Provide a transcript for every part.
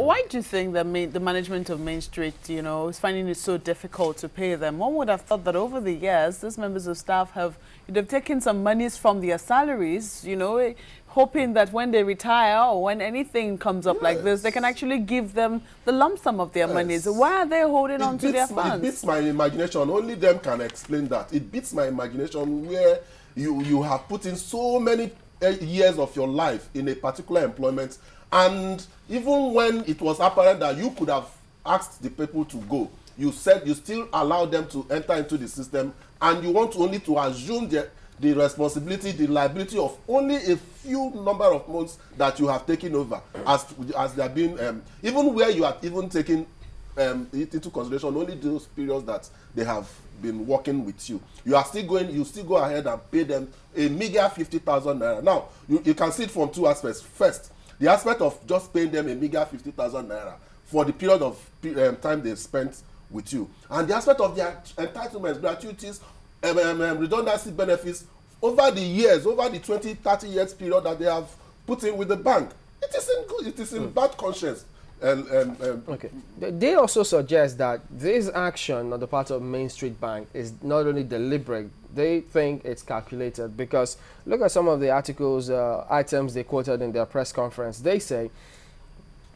Why do you think that the management of Mainstreet, is finding it so difficult to pay them? One would have thought that over the years, these members of staff they've taken some monies from their salaries, hoping that when they retire or when anything comes up like this, they can actually give them the lump sum of their monies. Why are they holding on to their funds? It beats my imagination. Only them can explain that. It beats my imagination where you have put in so many years of your life in a particular employment, and even when it was apparent that you could have asked the people to go, you said you still allow them to enter into the system, and you want only to assume the responsibility, the liability of only a few number of months that you have taken over, as they have been, even where you have even taken it into consideration only those periods that they have been working with you. You still go ahead and pay them a meager 50,000 naira. Now, you can see it from two aspects. First, the aspect of just paying them a meager 50,000 naira for the period of time they spent with you, and the aspect of their entitlements, gratuities, redundancy benefits over the years, over the 20-30 years period that they have put in with the bank. It is in bad conscience. Okay. They also suggest that this action on the part of Mainstreet Bank is not only deliberate, they think it's calculated, because look at some of the articles, items they quoted in their press conference. They say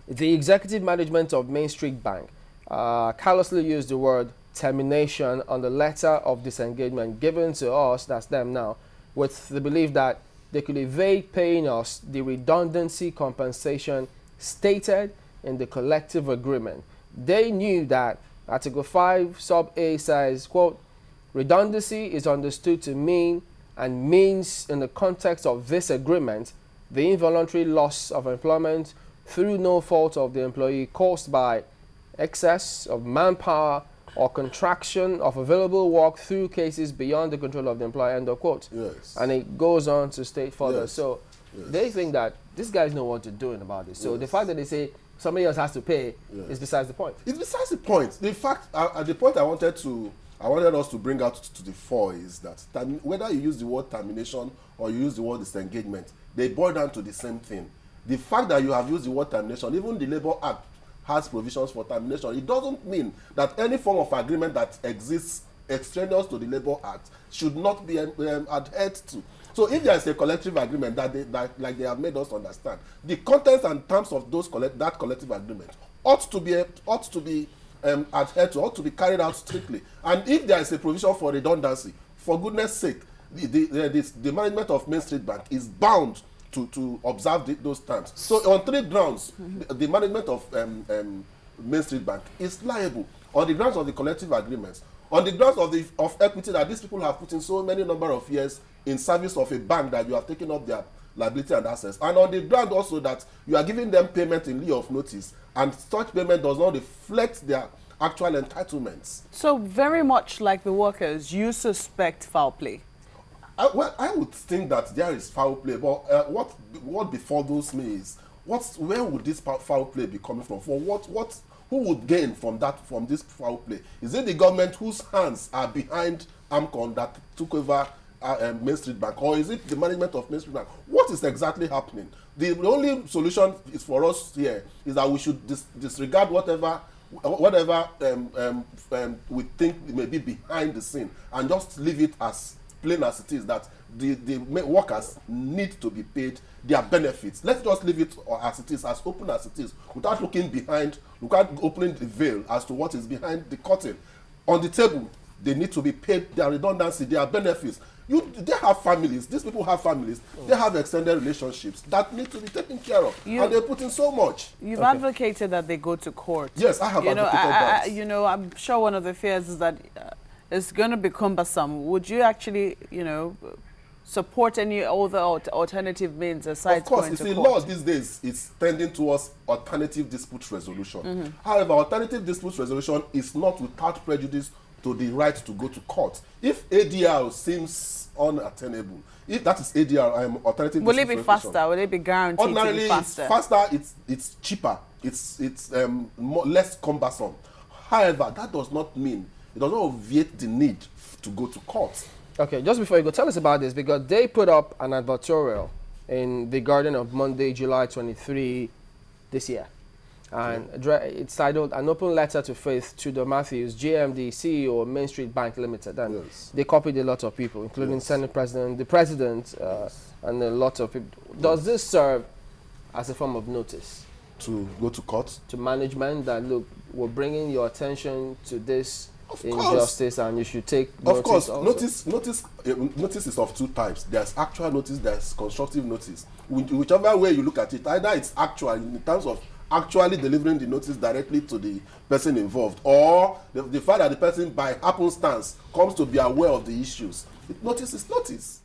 the executive management of Mainstreet Bank carelessly used the word termination on the letter of disengagement given to us, that's them now, with the belief that they could evade paying us the redundancy compensation stated in the collective agreement. They knew that Article 5 sub A says, quote, redundancy is understood to mean and means in the context of this agreement the involuntary loss of employment through no fault of the employee caused by excess of manpower or contraction of available work through cases beyond the control of the employer, end of quote. Yes. And it goes on to state further. Yes. So they think that these guys know what they're doing about this. So the fact that they say somebody else has to pay is besides the point. It's besides the point. The fact, the point I wanted us to bring out to the fore is that whether you use the word termination or you use the word disengagement, they boil down to the same thing. The fact that you have used the word termination, even the Labour Act has provisions for termination. It doesn't mean that any form of agreement that exists extraneous to the Labour Act should not be adhered to. So if there is a collective agreement that like they have made us understand, the contents and terms of that collective agreement ought to be adhered to, ought to be carried out strictly. And if there is a provision for redundancy, for goodness sake, the management of Mainstreet Bank is bound to observe those terms. So on three grounds, the management of Mainstreet Bank is liable. On the grounds of the collective agreements, on the grounds of equity that these people have put in so many number of years in service of a bank that you have taken up their liability and assets, and on the ground also that you are giving them payment in lieu of notice, and such payment does not reflect their actual entitlements. So very much like the workers, you suspect foul play? Well, I would think that there is foul play, but what befalls me is where would this foul play be coming from? For what? Who would gain from this foul play? Is it the government whose hands are behind AMCON that took over Mainstreet Bank, or is it the management of Mainstreet Bank? What is exactly happening? The only solution is for us here is that we should disregard whatever we think may be behind the scene and just leave it as plain as it is, that the workers need to be paid their benefits. Let's just leave it as it is, as open as it is, without looking behind, without opening the veil as to what is behind the curtain. On the table, they need to be paid their redundancy, their benefits. They have families. These people have families. They have extended relationships that need to be taken care of, and they put in so much. You've advocated that they go to court. Yes, I have advocated that. I'm sure one of the fears is that it's going to be cumbersome. Would you actually, support any other alternative means aside going to court? Of course, you see, laws these days is tending towards alternative dispute resolution. However, alternative dispute resolution is not without prejudice to the right to go to court. If ADR seems unattainable, if that is ADR, alternative will it be faster? Will it be guaranteed ordinarily to be faster? It's faster, it's cheaper, it's less cumbersome. However, that does not mean, it does not obviate the need to go to court. Okay, just before you go, tell us about this, because they put up an advertorial in The Guardian of Monday, July 23 this year. And it's titled An Open Letter to Faith Tudor Matthews, JMD, CEO of Mainstreet Bank Limited. And they copied a lot of people, including Senate President, the President, and a lot of people. Does this serve as a form of notice? To go to court? To management that, look, we're bringing your attention to this injustice and you should take notice. Of course, also. notice is of two types. There's actual notice, there's constructive notice. Whichever way you look at it, either it's actual in terms of actually delivering the notice directly to the person involved, or the fact that the person by happenstance comes to be aware of the issues. Notice is notice.